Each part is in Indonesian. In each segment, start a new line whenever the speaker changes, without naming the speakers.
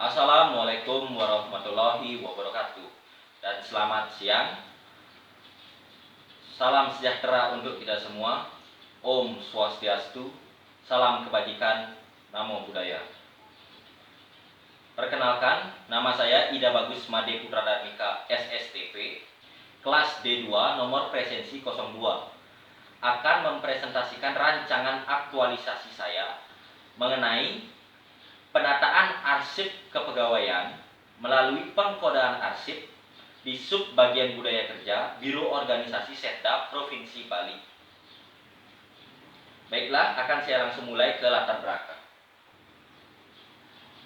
Assalamualaikum warahmatullahi wabarakatuh. Dan selamat siang. Salam sejahtera untuk kita semua. Om Swastiastu. Salam kebajikan. Namo Buddhaya. Perkenalkan, nama saya Ida Bagus Made Putra Darmika SSTP, kelas D2 nomor presensi 02. Akan mempresentasikan rancangan aktualisasi saya mengenai penataan arsip kepegawaian melalui pengkodaan arsip di Subbagian Budaya Kerja Biro Organisasi Setda Provinsi Bali. Baiklah, akan saya langsung mulai ke latar belakang.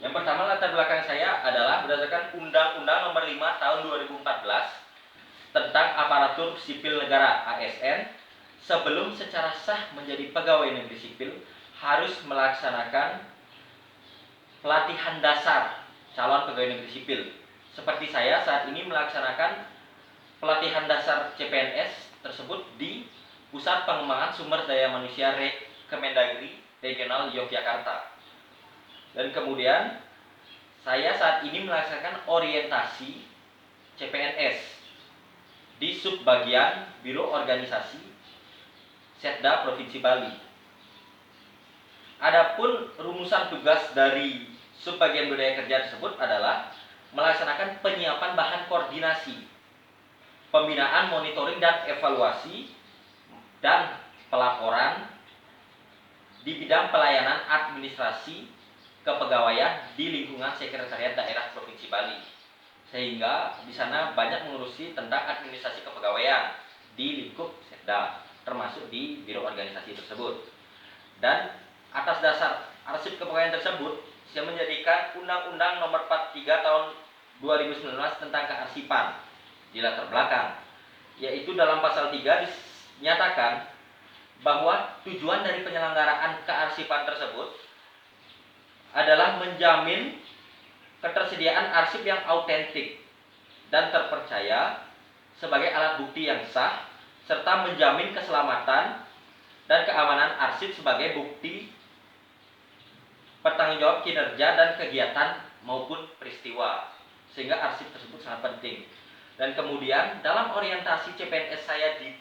Yang pertama, latar belakang saya adalah berdasarkan Undang-Undang Nomor 5 Tahun 2014 tentang Aparatur Sipil Negara ASN. Sebelum secara sah menjadi pegawai negeri sipil, harus melaksanakan pelatihan dasar calon pegawai negeri sipil. Seperti saya saat ini melaksanakan pelatihan dasar CPNS tersebut di Pusat Pengembangan Sumber Daya Manusia Kemendagri Regional Yogyakarta. Dan kemudian saya saat ini melaksanakan orientasi CPNS di Subbagian Biro Organisasi Setda Provinsi Bali. Adapun rumusan tugas dari Subbagian Budaya Kerja tersebut adalah melaksanakan penyiapan bahan koordinasi, pembinaan, monitoring, dan evaluasi, dan pelaporan di bidang pelayanan administrasi kepegawaian di lingkungan Sekretariat Daerah Provinsi Bali. Sehingga di sana banyak mengurusi tentang administrasi kepegawaian di lingkup Setda, termasuk di biro organisasi tersebut. Dan atas dasar arsip kepegawaian tersebut, saya menjadikan Undang-Undang Nomor 43 Tahun 2019 tentang kearsipan di latar belakang, yaitu dalam pasal 3 dinyatakan bahwa tujuan dari penyelenggaraan kearsipan tersebut adalah menjamin ketersediaan arsip yang autentik dan terpercaya sebagai alat bukti yang sah, serta menjamin keselamatan dan keamanan arsip sebagai bukti pertanggungjawab kinerja dan kegiatan maupun peristiwa, sehingga arsip tersebut sangat penting. Dan kemudian dalam orientasi CPNS saya di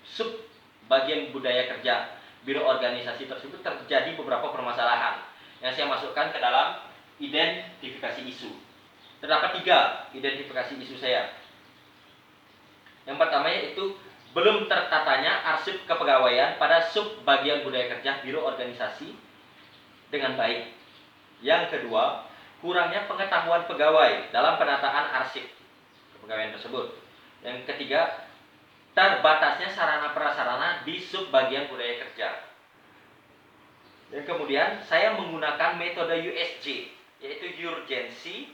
Subbagian Budaya Kerja Biro Organisasi tersebut terjadi beberapa permasalahan yang saya masukkan ke dalam identifikasi isu. Terdapat 3 identifikasi isu saya. Yang pertama yaitu belum tertatanya arsip kepegawaian pada Subbagian Budaya Kerja Biro Organisasi dengan baik. Yang kedua, kurangnya pengetahuan pegawai dalam penataan arsip kepegawaian tersebut. Yang ketiga, terbatasnya sarana prasarana di Subbagian Budaya Kerja. Dan kemudian saya menggunakan metode USJ, yaitu urgency,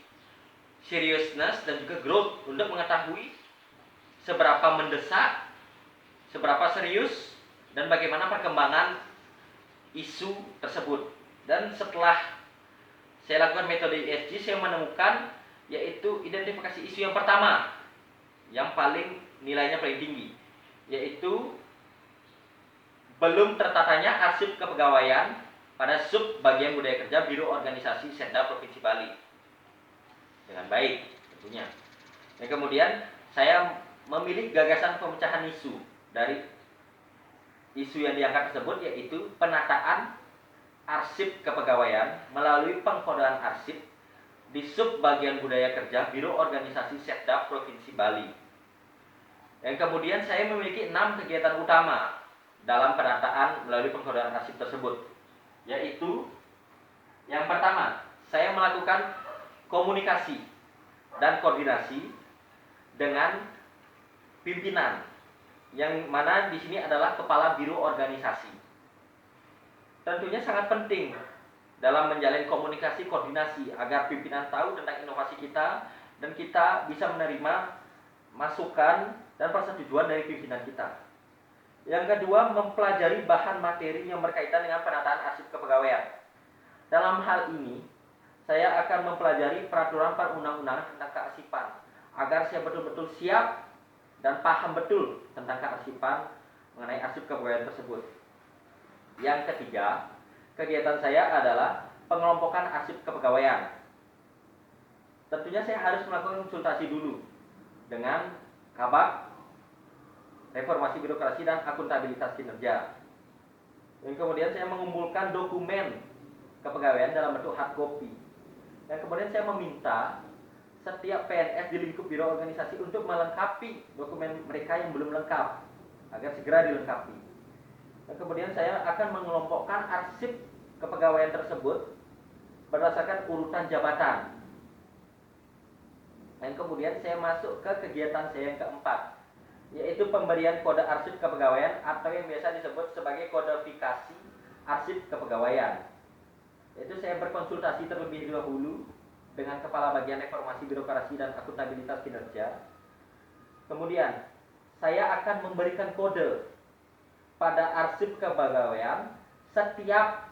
seriousness, dan juga growth untuk mengetahui seberapa mendesak, seberapa serius, dan bagaimana perkembangan isu tersebut. Dan setelah saya lakukan metode ESG, saya menemukan yaitu identifikasi isu yang pertama, yang paling nilainya paling tinggi, yaitu belum tertatanya arsip kepegawaian pada Subbagian Budaya Kerja Biro Organisasi Setda Provinsi Bali dengan baik tentunya. Dan kemudian saya memilih gagasan pemecahan isu dari isu yang diangkat tersebut, yaitu penataan arsip kepegawaian melalui pengkodaan arsip di Subbagian Budaya Kerja Biro Organisasi Setda Provinsi Bali. Dan kemudian saya memiliki 6 kegiatan utama dalam penataan melalui pengkodaan arsip tersebut, yaitu yang pertama, saya melakukan komunikasi dan koordinasi dengan pimpinan, yang mana di sini adalah kepala biro organisasi. Tentunya sangat penting dalam menjalin komunikasi koordinasi agar pimpinan tahu tentang inovasi kita dan kita bisa menerima masukan dan persetujuan dari pimpinan kita. Yang kedua, mempelajari bahan materi yang berkaitan dengan penataan arsip kepegawaian. Dalam hal ini, saya akan mempelajari peraturan perundang-undangan tentang kearsipan agar saya betul-betul siap dan paham betul tentang kearsipan mengenai arsip kepegawaian tersebut. Yang ketiga, kegiatan saya adalah pengelompokan arsip kepegawaian. tentunya saya harus melakukan konsultasi dulu dengan Kabak Reformasi Birokrasi dan Akuntabilitas Kinerja. Dan kemudian saya mengumpulkan dokumen kepegawaian dalam bentuk hard copy. Dan kemudian saya meminta setiap PNS di lingkup biro organisasi untuk melengkapi dokumen mereka yang belum lengkap agar segera dilengkapi. Dan kemudian saya akan mengelompokkan arsip kepegawaian tersebut berdasarkan urutan jabatan. Dan kemudian saya masuk ke kegiatan saya yang keempat, yaitu pemberian kode arsip kepegawaian atau yang biasa disebut sebagai kodifikasi arsip kepegawaian. Yaitu saya berkonsultasi terlebih dahulu dengan Kepala Bagian Reformasi Birokrasi dan Akuntabilitas Kinerja. Kemudian saya akan memberikan kode pada arsip kepegawaian setiap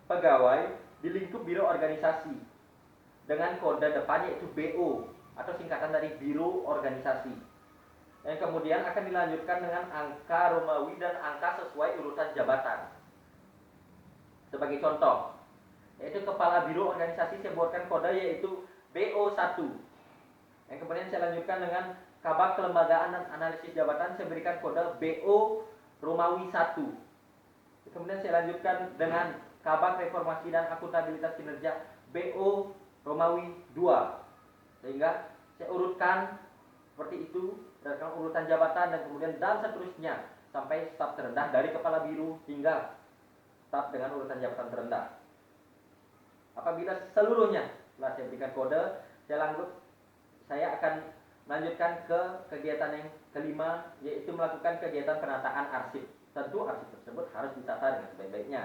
pegawai di lingkup biro organisasi dengan kode depan yaitu BO atau singkatan dari biro organisasi. Dan kemudian akan dilanjutkan dengan angka Romawi dan angka sesuai urutan jabatan. Sebagai contoh, yaitu kepala biro organisasi saya buatkan kode yaitu BO1. Dan kemudian saya lanjutkan dengan Kabak Kelembagaan dan Analisis Jabatan, saya berikan kode BO Romawi 1. Kemudian saya lanjutkan dengan Kabak Reformasi dan Akuntabilitas Kinerja BO Romawi 2. Sehingga saya urutkan seperti itu berdasarkan urutan jabatan dan kemudian dan seterusnya sampai staf terendah dari kepala biro hingga staf dengan urutan jabatan terendah. Apabila seluruhnya telah saya berikan kode, saya akan melanjutkan ke kegiatan yang kelima, yaitu melakukan kegiatan penataan arsip. Tentu arsip tersebut harus ditata dengan sebaik-baiknya.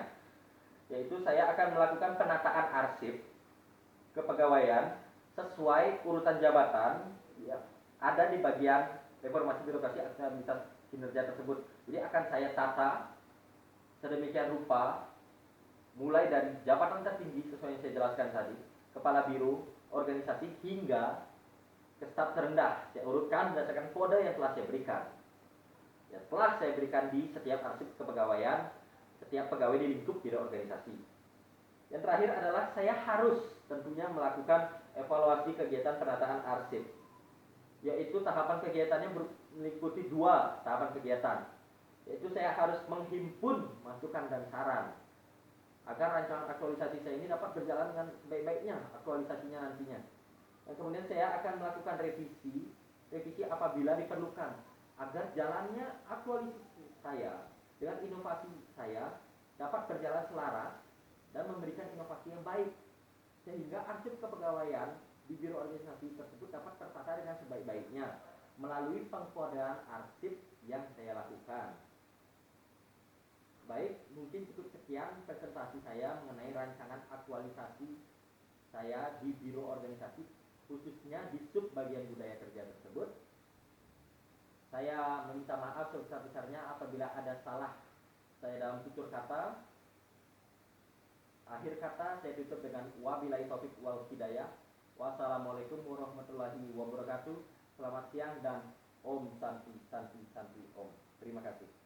Yaitu saya akan melakukan penataan arsip kepegawaian sesuai urutan jabatan ya, ada di bagian Reformasi Birokrasi Akuntabilitas Kinerja tersebut. Jadi akan saya tata sedemikian rupa mulai dari jabatan tertinggi sesuai yang saya jelaskan tadi, kepala biro organisasi hingga ke staf terendah. Saya urutkan berdasarkan kode yang telah saya berikan. Ya, telah saya berikan di setiap arsip kepegawaian setiap pegawai di lingkup biro organisasi. Yang terakhir adalah saya harus tentunya melakukan evaluasi kegiatan penataan arsip, yaitu tahapan kegiatannya meliputi 2 tahapan kegiatan, yaitu saya harus menghimpun masukan dan saran agar rancangan aktualisasi saya ini dapat berjalan dengan sebaik-baiknya aktualisasinya nantinya. Dan kemudian saya akan melakukan revisi apabila diperlukan agar jalannya aktualisasi saya dengan inovasi saya dapat berjalan selaras dan memberikan inovasi yang baik sehingga arsip kepegawaian di biro organisasi tersebut dapat tertata dengan sebaik-baiknya melalui pengkodean arsip yang saya lakukan. Baik, mungkin cukup sekian presentasi saya mengenai rancangan aktualisasi saya di biro organisasi, khususnya di sub bagian budaya kerja tersebut. Saya meminta maaf sebesar-besarnya apabila ada salah saya dalam tutur kata. Akhir kata saya tutup dengan wabillahi taufiq wal hidayah. Wassalamualaikum warahmatullahi wabarakatuh. Selamat siang dan Om Santi Santi Santi Om. Terima kasih.